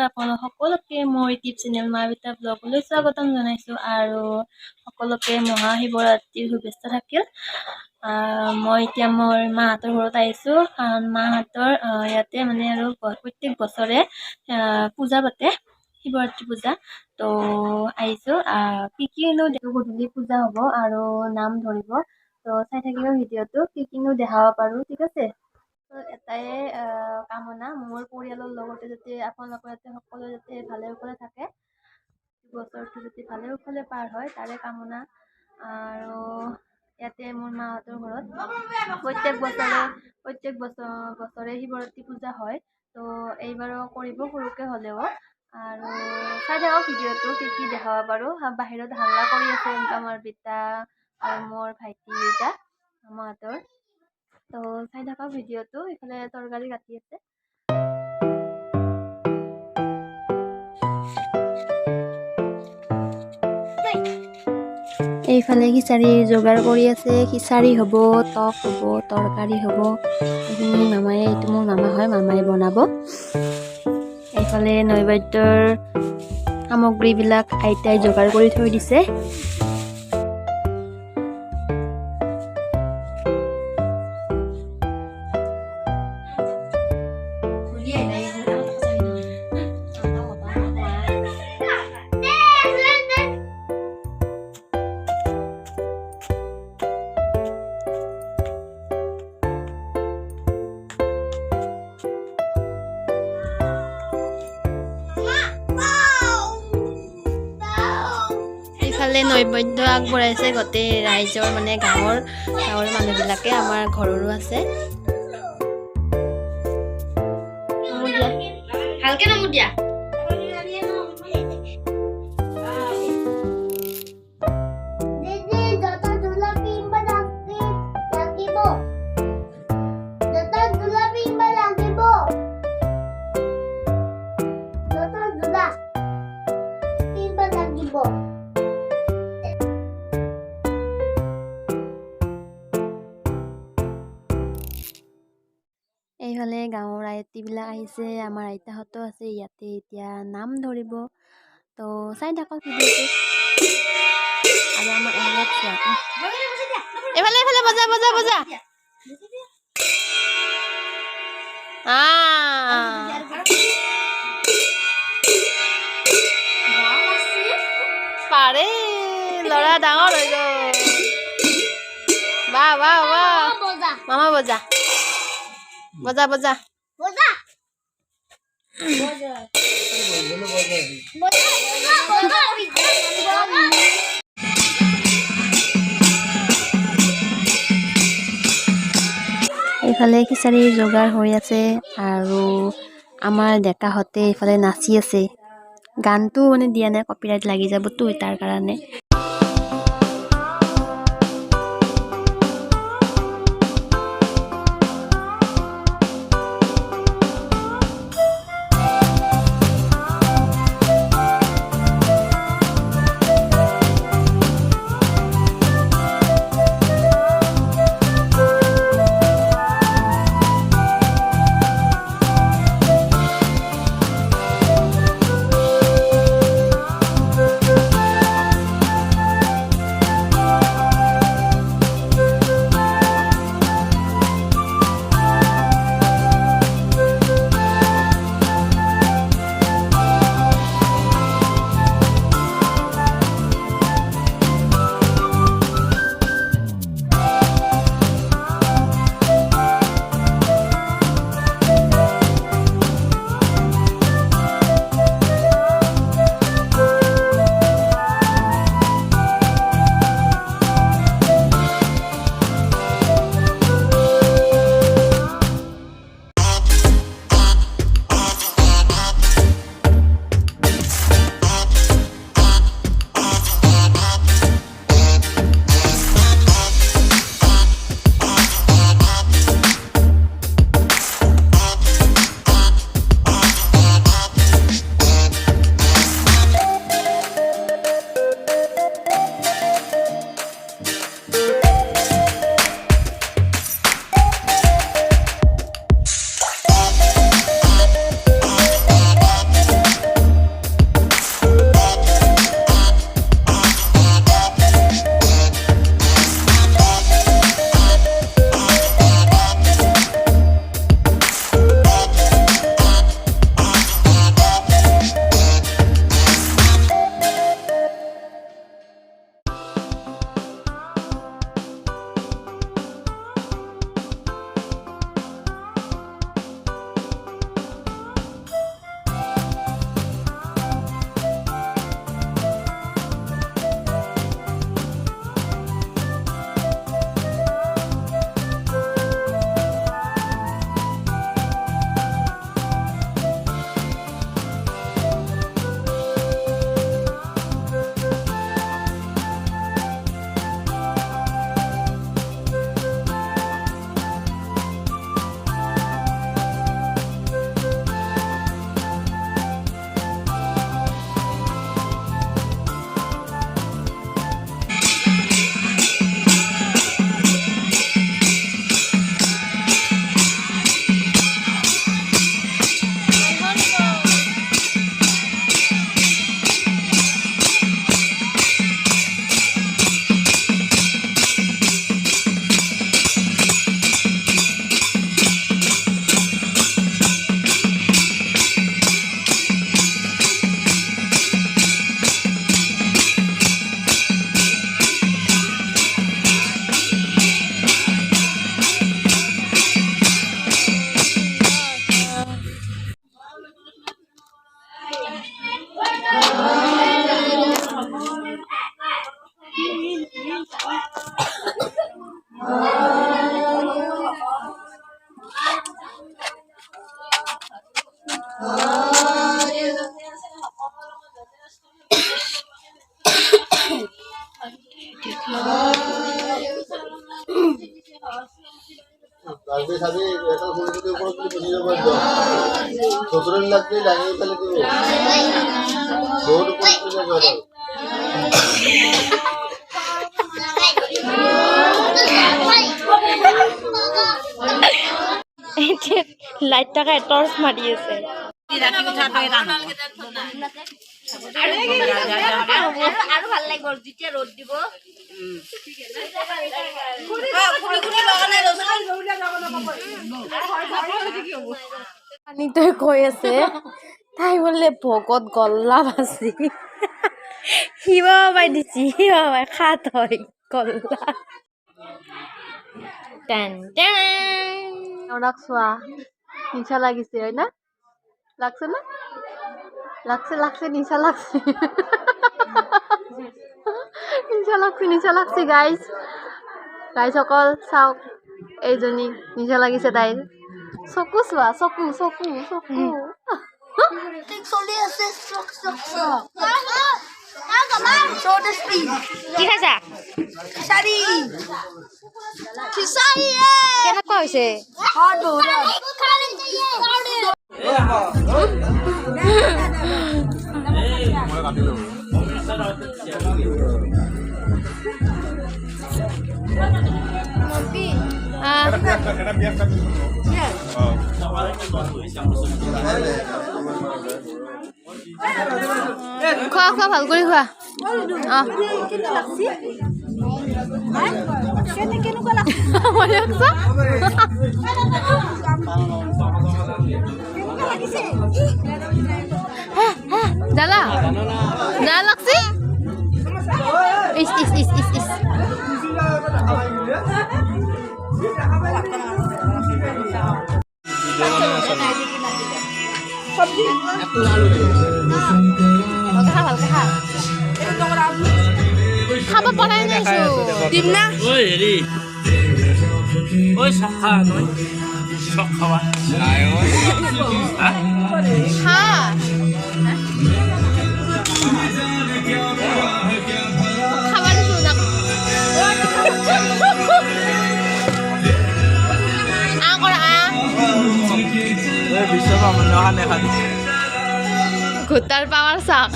আপোনালোক সকলোকে মোৰ ইউটিউব চেনেল মায়াবিতা ব্লগলৈ স্বাগতম জনাইছোঁ আৰু সকলোকে মহাশিৱৰাত্ৰিৰ শুভেচ্ছা থাকিল। মই এতিয়া মোৰ মাহঁতৰ ঘৰত আহিছোঁ, কাৰণ মাহঁতৰ ইয়াতে মানে আৰু প্ৰত্যেক বছৰে পূজা পাতে, শিৱৰাত্ৰি পূজা। তো আহিছোঁ, কিনো গধূলি পূজা হ'ব আৰু নাম ধৰিব। তো চাই থাকিব ভিডিঅ'টো, কিনো দেখাব পাৰোঁ, ঠিক আছে। এটাই কামনা, মোৰ পৰিয়ালৰ লগতে যাতে আপোনালোকৰ যাতে সকলো যাতে ভালে কুশলে থাকে, বছৰটো যাতে ভালে কুশলে পাৰ হয়, তাৰে কামনা। আৰু ইয়াতে মোৰ মাহঁতৰ ঘৰত প্ৰত্যেক বছৰে শিৱৰাত্ৰি পূজা হয়। তো এইবাৰো কৰিব সৰুকে হ'লেও, আৰু চাই থাকক ভিডিঅ'টো, কি দেখাব পাৰোঁ। বাহিৰত হাল্লা কৰি আছে আমাৰ বেটা আৰু মোৰ ভাইটি দুটা মাহঁতৰ। তো চাই থাকক ভিডিঅ'টো। ইফালে তৰকাৰী কাটি আছে। এইফালে খিচাৰী যোগাৰ কৰি আছে। খিচাৰী হ'ব, টক হ'ব, তৰকাৰী হ'ব। এইখিনি এইটো মোৰ মামা হয়, মামাই বনাব। এইফালে নৈবেদ্যৰ সামগ্ৰীবিলাক আইতাই যোগাৰ কৰি থৈ দিছে। এইফালে নৈবেদ্য আগবঢ়াইছে গোটেই ৰাইজৰ, মানে গাঁৱৰ মানুহবিলাকে, আমাৰ ঘৰৰো আছে। ভালকে নামো দিয়া। এইফালে গাঁৱৰ আইতীবিলাক আহিছে, আমাৰ আইতাহঁতো আছে ইয়াতে, এতিয়া নাম ধৰিব। তো চাই থাকক ভিডিঅ'টো। আৰু আমাৰ এইফালে বজা বজা বজা পাৰে, ল'ৰা ডাঙৰ হৈ গ'ল। বাহ বাহ বাহ, মামা বজা বজা বজা বজা। এইফালে খিচাৰীৰ যোগাৰ হৈ আছে আৰু আমাৰ ডেকাহঁতে এইফালে নাচি আছে। গানটো মানে দিয়া নাই, কপিৰাইট লাগি যাবতো, তাৰ কাৰণে। লাইট টাকা টৰ্চ মাৰি আছে আৰু ভাল লাগিব যেতিয়া ৰ'দ দিব পানীটোৱে কৈ আছে তাই বোলে ভকত গল্লা ভাজি শিৱা বাই দিছি শিৱা বাই খাত হয় গল্লা টেন টেন ওনাক চোৱা নিচা লাগিছে হয় না লাগছে না লাগছে লাগছে নিচা লাগছে নিচা লাগছে গাইজ সকল চাওক এইজনী নিচা লাগিছে তাইৰ চকু চোৱা চকু চকু চকু চলি আছে কি খাইছা খিচাৰি কেনেকুৱা হৈছে খোৱা খোৱা ভাল কৰি খোৱা জালা জালা লাগছে is is is is is সবজি খাব পৰাই নাইছো দিম না ঐ হেৰি ঐ চখা নহয় চখ খাৱা খা খাব দিছো না ঘুটাৰ পাৱাৰ চাক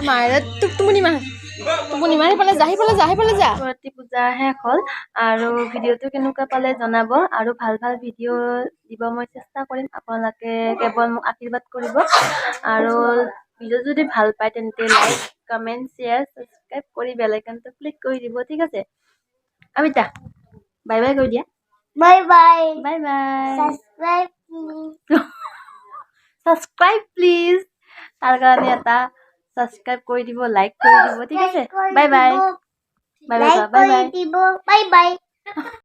মাৰে টোপনি মাৰ সিফালে যা সৰস্বতী পূজা শেষ হ'ল আৰু ভিডিঅ'টো কেনেকুৱা পালে জনাব আৰু ভাল ভাল ভিডিঅ' দিব মই চেষ্টা কৰিম আপোনালোকে কেৱল মোক আশীৰ্বাদ কৰিব আৰু ভিডিঅ' যদি ভাল পায় তেন্তে লাইক কমেণ্ট শ্বেয়াৰ ছাবস্ক্ৰাইব কৰি বেল আইকনটো ক্লিক কৰি দিব ঠিক আছে আমিতা বাই বাই কৈ দিয়া bye bye bye bye subscribe please তাৰ কাৰণে এটা সাবস্ক্ৰাইব কৰি দিব লাইক কৰি দিব ঠিক আছে bye bye bye bye bye bye